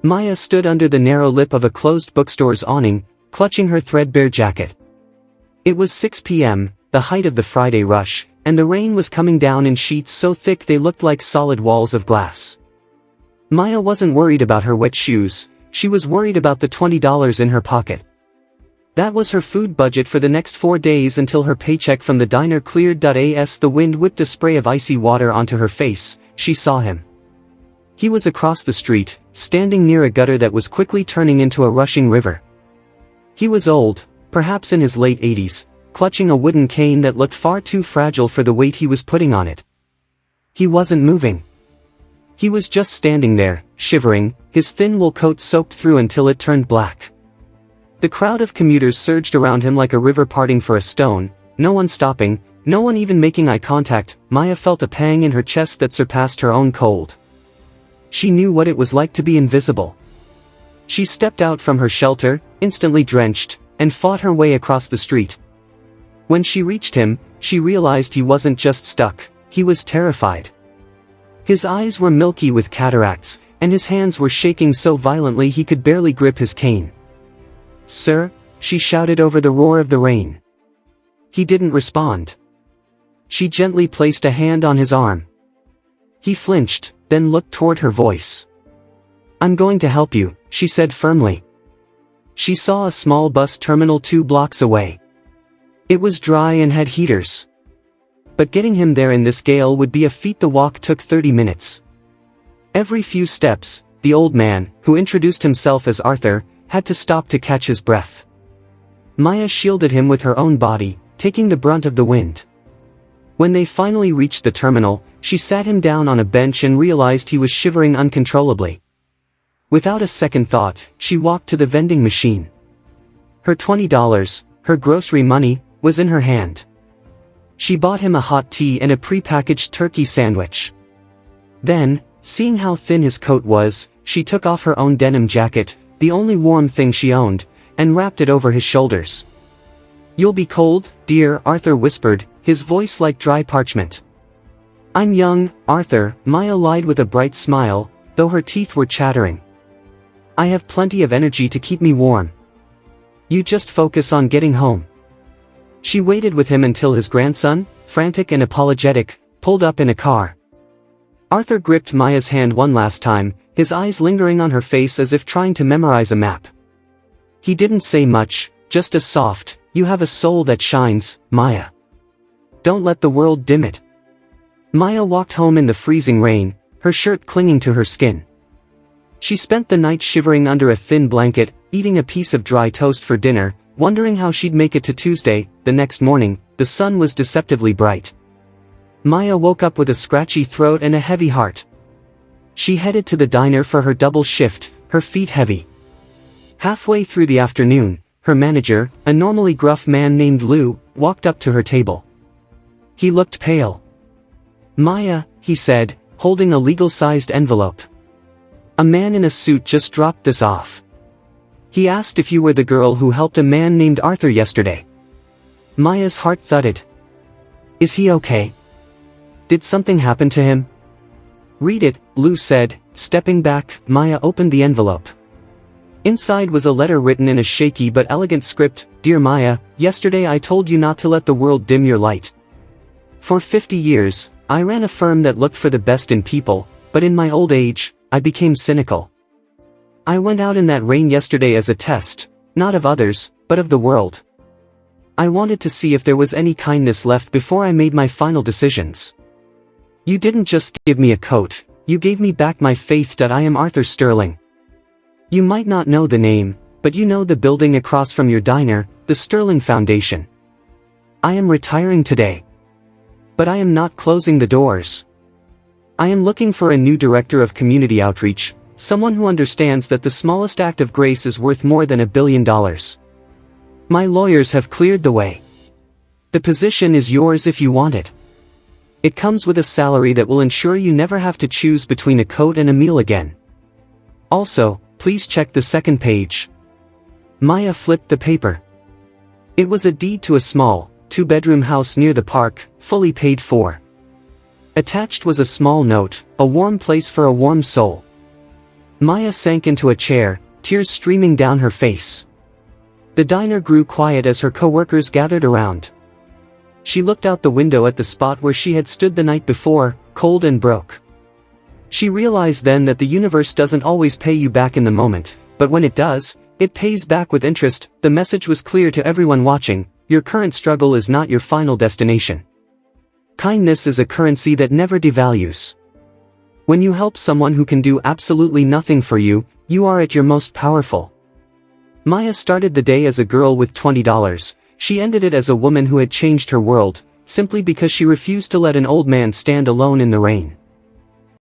Maya stood under the narrow lip of a closed bookstore's awning, clutching her threadbare jacket. It was 6 p.m., the height of the Friday rush, and the rain was coming down in sheets so thick they looked like solid walls of glass. Maya wasn't worried about her wet shoes, she was worried about the $20 in her pocket. That was her food budget for the next 4 days until her paycheck from the diner cleared. As the wind whipped a spray of icy water onto her face, she saw him. He was across the street, standing near a gutter that was quickly turning into a rushing river. He was old, perhaps in his late 80s, clutching a wooden cane that looked far too fragile for the weight he was putting on it. He wasn't moving. He was just standing there, shivering, his thin wool coat soaked through until it turned black. The crowd of commuters surged around him like a river parting for a stone, no one stopping, no one even making eye contact. Maya felt a pang in her chest that surpassed her own cold. She knew what it was like to be invisible. She stepped out from her shelter, instantly drenched, and fought her way across the street. When she reached him, she realized he wasn't just stuck, he was terrified. His eyes were milky with cataracts, and his hands were shaking so violently he could barely grip his cane. "Sir," she shouted over the roar of the rain. He didn't respond. She gently placed a hand on his arm. He flinched, then looked toward her voice. "I'm going to help you," she said firmly. She saw a small bus terminal 2 blocks away. It was dry and had heaters. But getting him there in this gale would be a feat. The walk took 30 minutes. Every few steps, the old man, who introduced himself as Arthur, had to stop to catch his breath. Maya shielded him with her own body, taking the brunt of the wind. When they finally reached the terminal, she sat him down on a bench and realized he was shivering uncontrollably. Without a second thought, she walked to the vending machine. Her $20, her grocery money, was in her hand. She bought him a hot tea and a pre-packaged turkey sandwich. Then, seeing how thin his coat was, she took off her own denim jacket, the only warm thing she owned, and wrapped it over his shoulders. "You'll be cold, dear," Arthur whispered, his voice like dry parchment. "I'm young, Arthur," Maya lied with a bright smile, though her teeth were chattering. "I have plenty of energy to keep me warm. You just focus on getting home." She waited with him until his grandson, frantic and apologetic, pulled up in a car. Arthur gripped Maya's hand one last time, his eyes lingering on her face as if trying to memorize a map. He didn't say much, just a soft, "You have a soul that shines, Maya. Don't let the world dim it." Maya walked home in the freezing rain, her shirt clinging to her skin. She spent the night shivering under a thin blanket, eating a piece of dry toast for dinner, wondering how she'd make it to Tuesday. The next morning, the sun was deceptively bright. Maya woke up with a scratchy throat and a heavy heart. She headed to the diner for her double shift, her feet heavy. Halfway through the afternoon, her manager, a normally gruff man named Lou, walked up to her table. He looked pale. "Maya," he said, holding a legal-sized envelope. "A man in a suit just dropped this off. He asked if you were the girl who helped a man named Arthur yesterday." Maya's heart thudded. "Is he okay? Did something happen to him?" "Read it," Lou said, stepping back. Maya opened the envelope. Inside was a letter written in a shaky but elegant script. "Dear Maya, yesterday I told you not to let the world dim your light. For 50 years, I ran a firm that looked for the best in people, but in my old age, I became cynical. I went out in that rain yesterday as a test, not of others, but of the world. I wanted to see if there was any kindness left before I made my final decisions. You didn't just give me a coat, you gave me back my faith that I am Arthur Sterling. You might not know the name, but you know the building across from your diner, the Sterling Foundation. I am retiring today. But I am not closing the doors. I am looking for a new director of community outreach, someone who understands that the smallest act of grace is worth more than $1 billion. My lawyers have cleared the way. The position is yours if you want it. It comes with a salary that will ensure you never have to choose between a coat and a meal again. Also, please check the second page." Maya flipped the paper. It was a deed to a small, 2-bedroom house near the park, fully paid for. Attached was a small note, "A warm place for a warm soul." Maya sank into a chair, tears streaming down her face. The diner grew quiet as her coworkers gathered around. She looked out the window at the spot where she had stood the night before, cold and broke. She realized then that the universe doesn't always pay you back in the moment, but when it does, it pays back with interest. The message was clear to everyone watching: your current struggle is not your final destination. Kindness is a currency that never devalues. When you help someone who can do absolutely nothing for you, you are at your most powerful. Maya started the day as a girl with $20. She ended it as a woman who had changed her world, simply because she refused to let an old man stand alone in the rain.